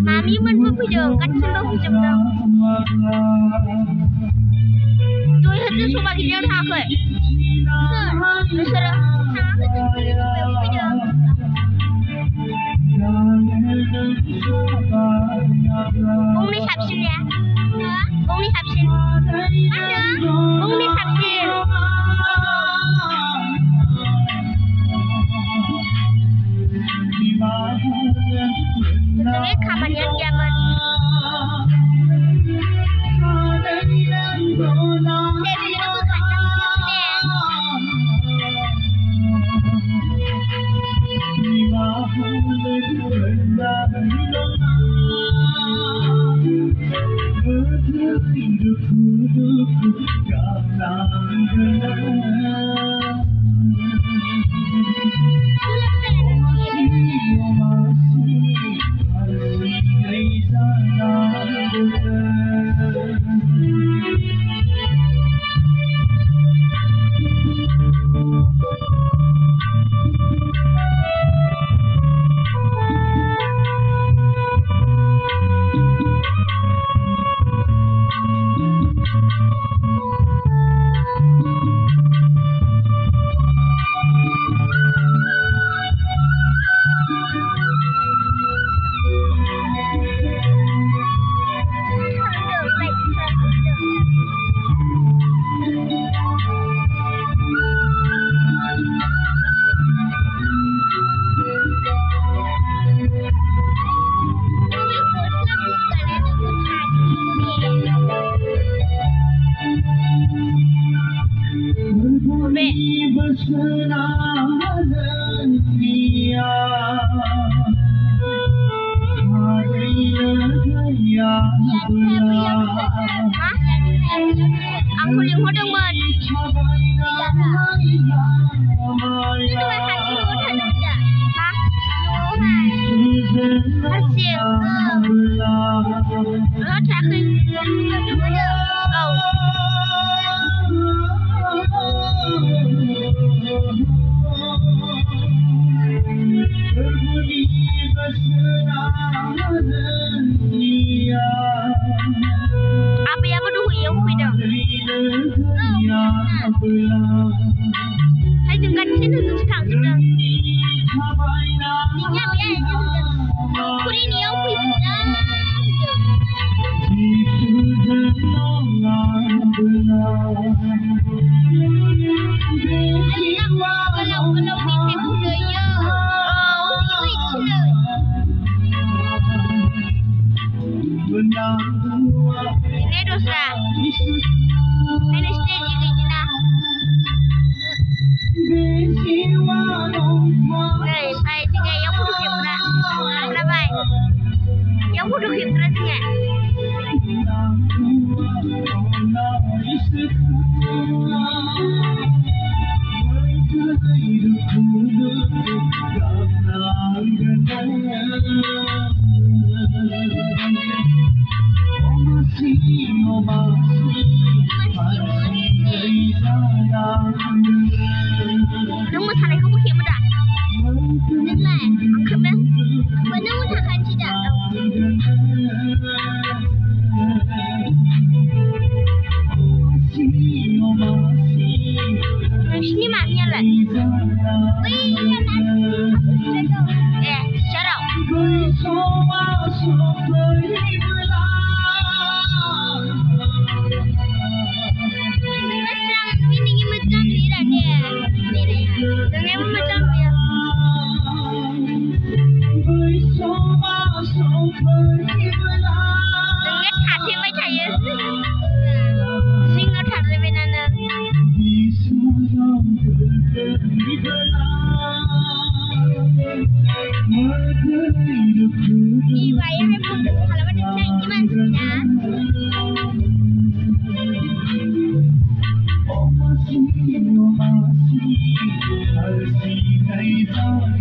Mami mình vừa bây giờ cắt chân đâu chậm đâu. Tôi hết sức mà kia thang rồi. Nó sẽ là thang cái bây giờ. Bông đi sạp xin nè. Bông đi sạp xin. Bắt nữa. Bông đi sạp xin. Ini kapan yang zaman? Devi aku Aku lihat hodong man. Itu hasil hodong aja. Hasil. Lo cakap. Oh. 还整个天都是长着的。你家别人就是苦力牛会的。Kalau kita budaya, ini cile. Ini dosa. Ini stage ini lah. Đây, phải thì ngày giống một kiểu ra. Là vậy. Giống một kiểu ra thì ngày. Nung mo sanay ko bukim da. Din lai, ang kame. Ba nung mo takan ci da. Sini mami lah. Wih, shut up. Hãy subscribe cho kênh Ghiền Mì Gõ để không bỏ lỡ những video hấp dẫn.